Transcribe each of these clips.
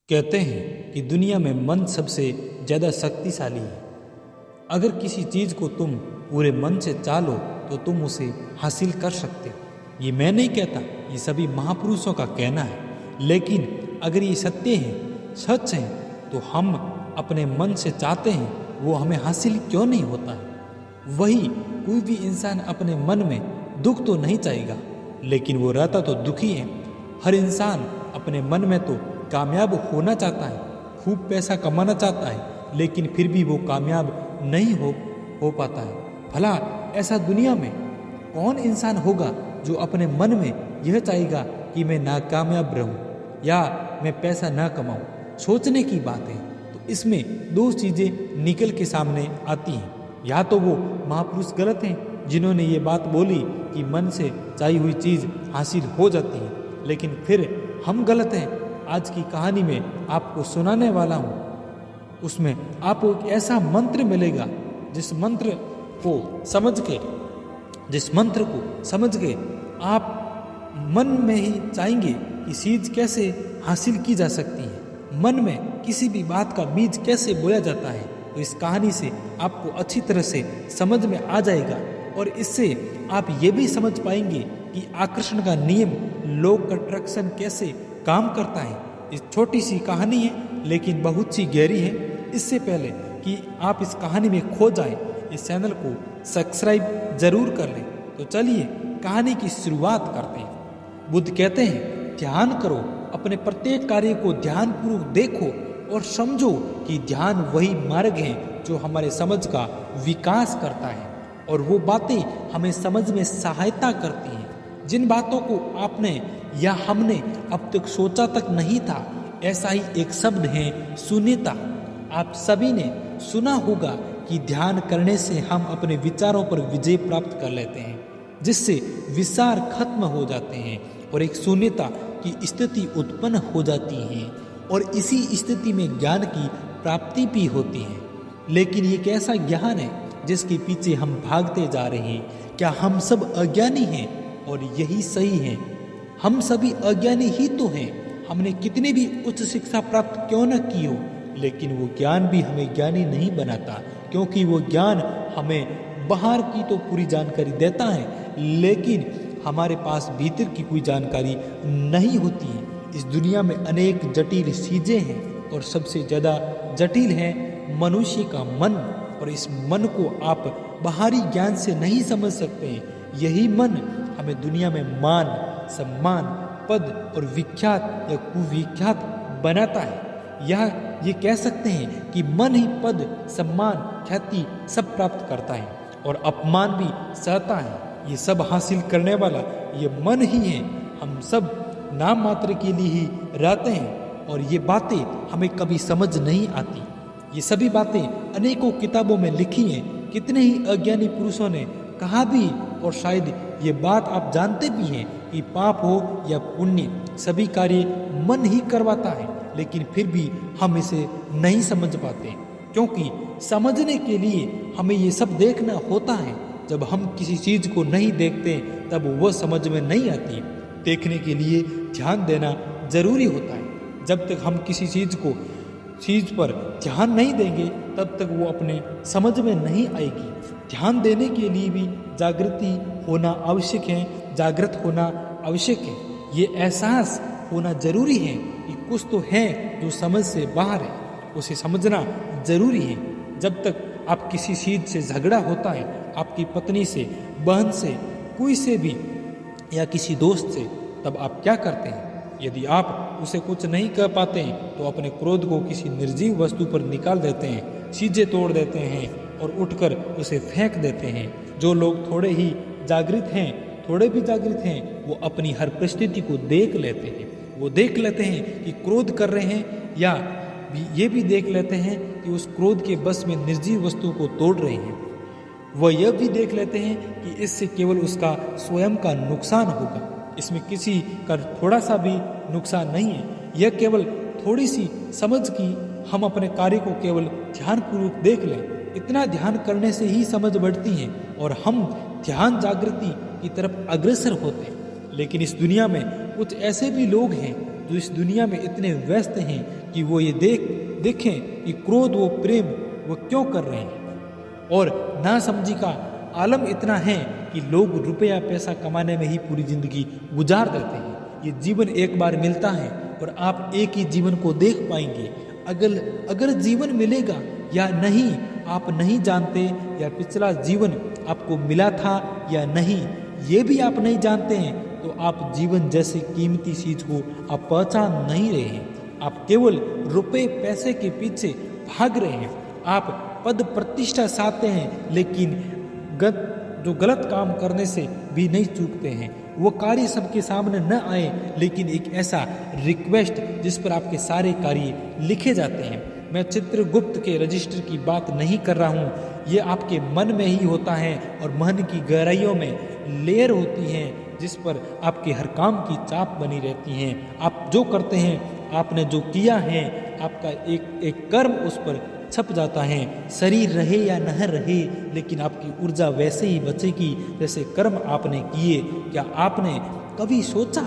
कहते हैं कि दुनिया में मन सबसे ज़्यादा शक्तिशाली है। अगर किसी चीज़ को तुम पूरे मन से चाहो तो तुम उसे हासिल कर सकते हो। ये मैं नहीं कहता, ये सभी महापुरुषों का कहना है। लेकिन अगर ये सत्य है, सच है, तो हम अपने मन से चाहते हैं वो हमें हासिल क्यों नहीं होता है। वही कोई भी इंसान अपने मन में दुख तो नहीं चाहेगा, लेकिन वो रहता तो दुखी है। हर इंसान अपने मन में तो कामयाब होना चाहता है, खूब पैसा कमाना चाहता है, लेकिन फिर भी वो कामयाब नहीं हो पाता है। भला ऐसा दुनिया में कौन इंसान होगा जो अपने मन में यह चाहेगा कि मैं नाकामयाब रहूं या मैं पैसा ना कमाऊं। सोचने की बात है। तो इसमें दो चीज़ें निकल के सामने आती हैं। या तो वो महापुरुष गलत हैं जिन्होंने ये बात बोली कि मन से चाही हुई चीज़ हासिल हो जाती है, लेकिन फिर हम गलत हैं। आज की कहानी में आपको सुनाने वाला हूँ, उसमें आपको एक ऐसा मंत्र मिलेगा जिस मंत्र को समझ के आप मन में ही चाहेंगे कि चीज़ कैसे हासिल की जा सकती है, मन में किसी भी बात का बीज कैसे बोया जाता है। तो इस कहानी से आपको अच्छी तरह से समझ में आ जाएगा और इससे आप ये भी समझ पाएंगे कि आकर्षण का नियम, लॉ ऑफ अट्रैक्शन कैसे काम करता है। इस छोटी सी कहानी है लेकिन बहुत सी गहरी है। इससे पहले कि आप इस कहानी में खो जाएं, इस चैनल को सब्सक्राइब जरूर कर लें। तो चलिए कहानी की शुरुआत करते हैं। बुद्ध कहते हैं, ध्यान करो, अपने प्रत्येक कार्य को ध्यानपूर्वक देखो और समझो कि ध्यान वही मार्ग है जो हमारे समझ का विकास करता है और वो बातें हमें समझ में सहायता करती हैं। जिन बातों को आपने या हमने अब तक सोचा तक नहीं था, ऐसा ही एक शब्द है शून्यता। आप सभी ने सुना होगा कि ध्यान करने से हम अपने विचारों पर विजय प्राप्त कर लेते हैं, जिससे विचार खत्म हो जाते हैं और एक शून्यता की स्थिति उत्पन्न हो जाती है और इसी स्थिति में ज्ञान की प्राप्ति भी होती है। लेकिन ये कैसा ज्ञान है जिसके पीछे हम भागते जा रहे हैं? क्या हम सब अज्ञानी हैं? और यही सही है, हम सभी अज्ञानी ही तो हैं। हमने कितनी भी उच्च शिक्षा प्राप्त क्यों न की हो, लेकिन वो ज्ञान भी हमें ज्ञानी नहीं बनाता, क्योंकि वो ज्ञान हमें बाहर की तो पूरी जानकारी देता है, लेकिन हमारे पास भीतर की कोई जानकारी नहीं होती है। इस दुनिया में अनेक जटिल चीज़ें हैं और सबसे ज़्यादा जटिल है मनुष्य का मन। और इस मन को आप बाहरी ज्ञान से नहीं समझ सकते हैं। यही मन हमें दुनिया में मान, सम्मान, पद और विख्यात या कुविख्यात बनाता है। ये कह सकते हैं कि मन ही पद, सम्मान, ख्याति सब प्राप्त करता है और अपमान भी सहता है। ये सब हासिल करने वाला ये मन ही है। हम सब नाम मात्र के लिए ही रहते हैं और ये बातें हमें कभी समझ नहीं आती। ये सभी बातें अनेकों किताबों में लिखी हैं, कितने ही अज्ञानी पुरुषों ने कहा भी, और शायद ये बात आप जानते भी हैं कि पाप हो या पुण्य, सभी कार्य मन ही करवाता है। लेकिन फिर भी हम इसे नहीं समझ पाते, क्योंकि समझने के लिए हमें ये सब देखना होता है। जब हम किसी चीज़ को नहीं देखते तब वह समझ में नहीं आती। देखने के लिए ध्यान देना जरूरी होता है। जब तक हम किसी चीज़ पर ध्यान नहीं देंगे तब तक वो अपने समझ में नहीं आएगी। ध्यान देने के लिए भी जागृति होना आवश्यक है, जागृत होना आवश्यक है। ये एहसास होना जरूरी है कि कुछ तो है जो समझ से बाहर है, उसे समझना जरूरी है। जब तक आप किसी चीज़ से झगड़ा होता है, आपकी पत्नी से, बहन से, कोई से भी या किसी दोस्त से, तब आप क्या करते हैं? यदि आप उसे कुछ नहीं कह पाते हैं तो अपने क्रोध को किसी निर्जीव वस्तु पर निकाल देते हैं, चीज़ें तोड़ देते हैं और उठकर उसे फेंक देते हैं। जो लोग थोड़े भी जागृत हैं, वो अपनी हर परिस्थिति को देख लेते हैं। वो देख लेते हैं कि क्रोध कर रहे हैं, या ये भी देख लेते हैं कि उस क्रोध के बस में निर्जीव वस्तु को तोड़ रहे हैं। वह यह भी देख लेते हैं कि इससे केवल उसका स्वयं का नुकसान होगा, इसमें किसी का थोड़ा सा भी नुकसान नहीं है। यह केवल थोड़ी सी समझ की हम अपने कार्य को केवल ध्यानपूर्वक देख लें। इतना ध्यान करने से ही समझ बढ़ती है और हम ध्यान जागृति की तरफ अग्रसर होते हैं। लेकिन इस दुनिया में कुछ ऐसे भी लोग हैं जो इस दुनिया में इतने व्यस्त हैं कि वो ये देखें कि क्रोध व प्रेम वो क्यों कर रहे हैं। और नासमझी का आलम इतना है कि लोग रुपया पैसा कमाने में ही पूरी जिंदगी गुजार देते हैं। ये जीवन एक बार मिलता है और आप एक ही जीवन को देख पाएंगे। अगर जीवन मिलेगा या नहीं आप नहीं जानते, या पिछला जीवन आपको मिला था या नहीं ये भी आप नहीं जानते हैं, तो आप जीवन जैसे कीमती चीज को आप पहचान नहीं रहे हैं। आप केवल रुपए पैसे के पीछे भाग रहे हैं। आप पद प्रतिष्ठा चाहते हैं, लेकिन जो गलत काम करने से भी नहीं चूकते हैं। वो कार्य सबके सामने न आए, लेकिन एक ऐसा रिक्वेस्ट जिस पर आपके सारे कार्य लिखे जाते हैं। मैं चित्रगुप्त के रजिस्टर की बात नहीं कर रहा हूँ, ये आपके मन में ही होता है और मन की गहराइयों में लेयर होती हैं जिस पर आपके हर काम की चाप बनी रहती हैं। आप जो करते हैं, आपने जो किया है, आपका एक कर्म उस पर छप जाता है। शरीर रहे या न रहे, लेकिन आपकी ऊर्जा वैसे ही बचेगी जैसे कर्म आपने किए। क्या आपने कभी सोचा,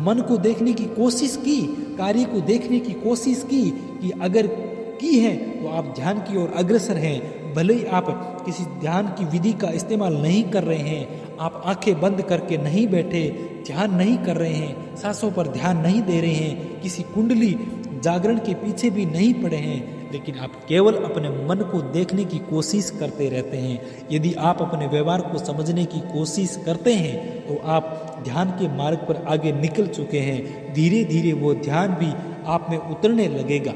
मन को देखने की कोशिश की, कार्य को देखने की कोशिश की कि अगर की है तो आप ध्यान की ओर अग्रसर हैं। भले ही आप किसी ध्यान की विधि का इस्तेमाल नहीं कर रहे हैं, आप आंखें बंद करके नहीं बैठे, ध्यान नहीं कर रहे हैं, सांसों पर ध्यान नहीं दे रहे हैं, किसी कुंडली जागरण के पीछे भी नहीं पड़े हैं, लेकिन आप केवल अपने मन को देखने की कोशिश करते रहते हैं। यदि आप अपने व्यवहार को समझने की कोशिश करते हैं तो आप ध्यान के मार्ग पर आगे निकल चुके हैं। धीरे धीरे वो ध्यान भी आप में उतरने लगेगा।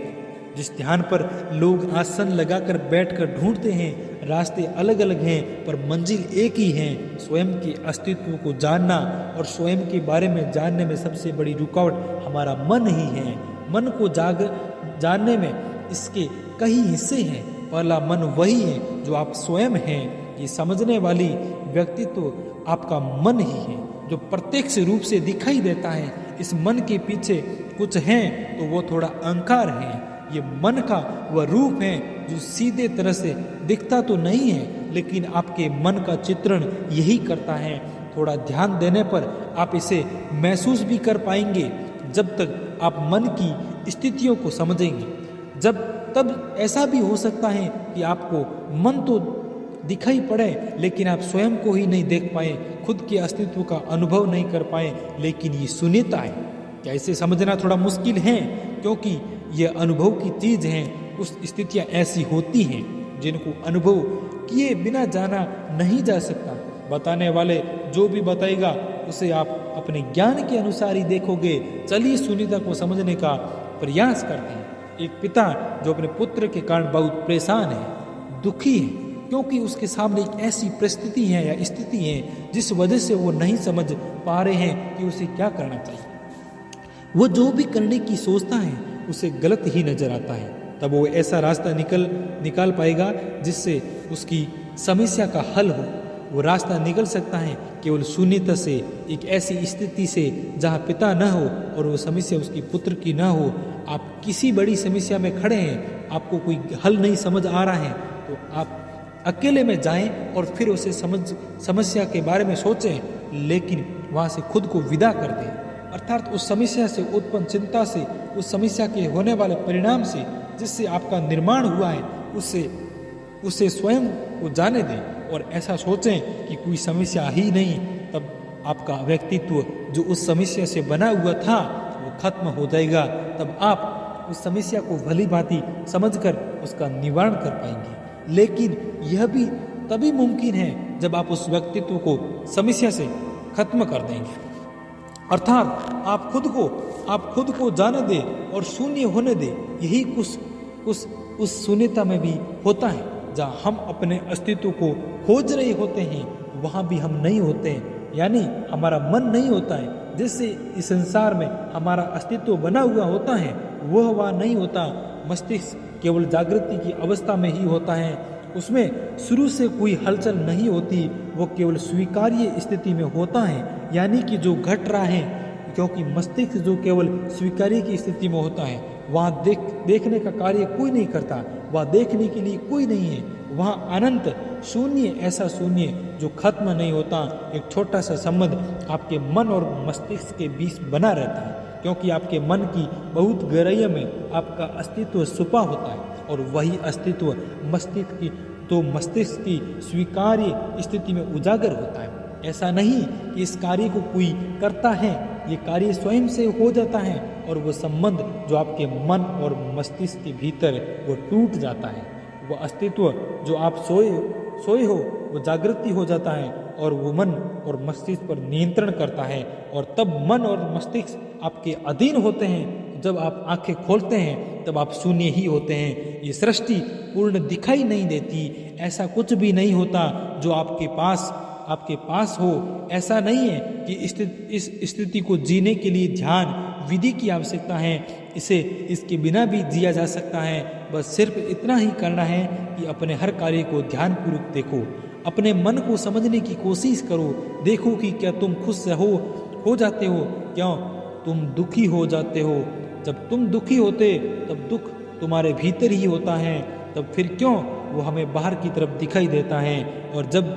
जिस ध्यान पर लोग आसन लगाकर बैठकर ढूंढते हैं, रास्ते अलग अलग हैं पर मंजिल एक ही है। स्वयं के अस्तित्व को जानना और स्वयं के बारे में जानने में सबसे बड़ी रुकावट हमारा मन ही है। मन को जानने में इसके कई हिस्से हैं। पहला मन वही है जो आप स्वयं हैं। ये समझने वाली व्यक्तित्व आपका मन ही है जो प्रत्यक्ष रूप से दिखाई देता है। इस मन के पीछे कुछ है तो वो थोड़ा अहंकार है। ये मन का वह रूप है जो सीधे तरह से दिखता तो नहीं है, लेकिन आपके मन का चित्रण यही करता है। थोड़ा ध्यान देने पर आप इसे महसूस भी कर पाएंगे। जब तक आप मन की स्थितियों को समझेंगे, तब ऐसा भी हो सकता है कि आपको मन तो दिखाई पड़े लेकिन आप स्वयं को ही नहीं देख पाए, खुद के अस्तित्व का अनुभव नहीं कर पाए। लेकिन ये शून्यता है। क्या इसे समझना थोड़ा मुश्किल है, क्योंकि ये अनुभव की चीज है। कुछ स्थितियां ऐसी होती हैं जिनको अनुभव किए बिना जाना नहीं जा सकता। बताने वाले जो भी बताएगा उसे आप अपने ज्ञान के अनुसार ही देखोगे। चलिए शून्यता को समझने का प्रयास करते हैं। एक पिता जो अपने पुत्र के कारण बहुत परेशान है, दुखी है, क्योंकि उसके सामने एक ऐसी परिस्थिति है या स्थिति है जिस वजह से वो नहीं समझ पा रहे हैं कि उसे क्या करना चाहिए। वो जो भी करने की सोचता है उसे गलत ही नजर आता है। तब वो ऐसा रास्ता निकाल पाएगा जिससे उसकी समस्या का हल हो। वो रास्ता निकल सकता है केवल शून्यता से, एक ऐसी स्थिति से जहाँ पिता न हो और वो समस्या उसकी पुत्र की न हो। आप किसी बड़ी समस्या में खड़े हैं, आपको कोई हल नहीं समझ आ रहा है, तो आप अकेले में जाएं और फिर उसे समस्या के बारे में सोचें, लेकिन वहाँ से खुद को विदा कर दें। अर्थात उस समस्या से उत्पन्न चिंता से, उस समस्या के होने वाले परिणाम से जिससे आपका निर्माण हुआ है, उसे स्वयं को जाने दें और ऐसा सोचें कि कोई समस्या ही नहीं। तब आपका व्यक्तित्व जो उस समस्या से बना हुआ था वो खत्म हो जाएगा। तब आप उस समस्या को भली भांति समझकर उसका निवारण कर पाएंगे। लेकिन यह भी तभी मुमकिन है जब आप उस व्यक्तित्व को समस्या से खत्म कर देंगे। अर्थात आप खुद को जाने दें और शून्य होने दें। यही कुछ उस शून्यता में भी होता है जहाँ हम अपने अस्तित्व को खोज रहे होते हैं, वहाँ भी हम नहीं होते हैं। यानी हमारा मन नहीं होता है। जिससे इस संसार में हमारा अस्तित्व बना हुआ होता है वह वहाँ नहीं होता। मस्तिष्क केवल जागृति की अवस्था में ही होता है, उसमें शुरू से कोई हलचल नहीं होती, वो केवल स्वीकार्य स्थिति में होता है। यानी कि जो घट रहा है, क्योंकि मस्तिष्क जो केवल स्वीकार्य की स्थिति में होता है, वहाँ देखने का कार्य कोई नहीं करता, वहाँ देखने के लिए कोई नहीं है। वहाँ अनंत शून्य, ऐसा शून्य जो खत्म नहीं होता, एक छोटा सा संबंध आपके मन और मस्तिष्क के बीच बना रहता है। क्योंकि आपके मन की बहुत गहराइयों में आपका अस्तित्व छुपा होता है और वही अस्तित्व मस्तिष्क की स्वीकार्य स्थिति में उजागर होता है। ऐसा नहीं कि इस कार्य को कोई करता है, ये कार्य स्वयं से हो जाता है और वो संबंध जो आपके मन और मस्तिष्क के भीतर है वो टूट जाता है। वो अस्तित्व जो आप सोए हो वो जागृति हो जाता है और वो मन और मस्तिष्क पर नियंत्रण करता है और तब मन और मस्तिष्क आपके अधीन होते हैं। जब आप आंखें खोलते हैं तब आप शून्य ही होते हैं। ये सृष्टि पूर्ण दिखाई नहीं देती, ऐसा कुछ भी नहीं होता जो आपके पास हो। ऐसा नहीं है कि इस स्थिति को जीने के लिए ध्यान विधि की आवश्यकता है, इसके बिना भी जिया जा सकता है। बस सिर्फ इतना ही करना है कि अपने हर कार्य को ध्यानपूर्वक देखो, अपने मन को समझने की कोशिश करो। देखो कि क्या तुम खुश हो जाते हो, क्यों तुम दुखी हो जाते हो। जब तुम दुखी होते तब दुख तुम्हारे भीतर ही होता है, तब फिर क्यों वो हमें बाहर की तरफ दिखाई देता है। और जब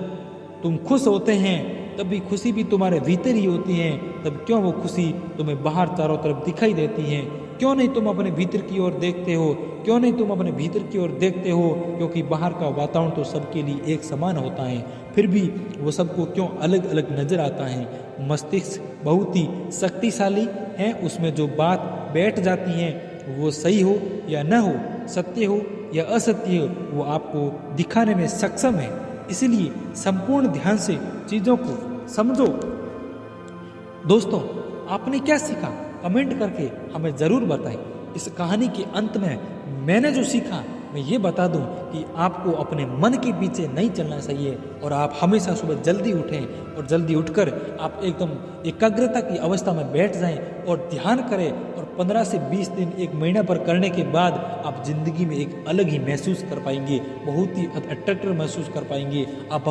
तुम खुश होते हैं तब भी खुशी भी तुम्हारे भीतर ही होती है, तब क्यों वो खुशी तुम्हें बाहर चारों तरफ दिखाई देती है। क्यों नहीं तुम अपने भीतर की ओर देखते हो, क्यों नहीं तुम अपने भीतर की ओर देखते हो, क्योंकि बाहर का वातावरण तो सबके लिए एक समान होता है, फिर भी वो सबको क्यों अलग अलग नजर आता है। मस्तिष्क बहुत ही शक्तिशाली है, उसमें जो बात बैठ जाती है वो सही हो या न हो, सत्य हो या असत्य हो, वो आपको दिखाने में सक्षम है। इसलिए संपूर्ण ध्यान से चीजों को समझो। दोस्तों, आपने क्या सीखा कमेंट करके हमें ज़रूर बताएं। इस कहानी के अंत में मैंने जो सीखा मैं ये बता दूं कि आपको अपने मन के पीछे नहीं चलना चाहिए और आप हमेशा सुबह जल्दी उठें और जल्दी उठकर आप एकदम एकाग्रता की अवस्था में बैठ जाएं और ध्यान करें। और 15 से 20 दिन, 1 महीना पर करने के बाद आप जिंदगी में एक अलग ही महसूस कर पाएंगे, बहुत ही अट्रैक्टिव महसूस कर पाएंगे। आप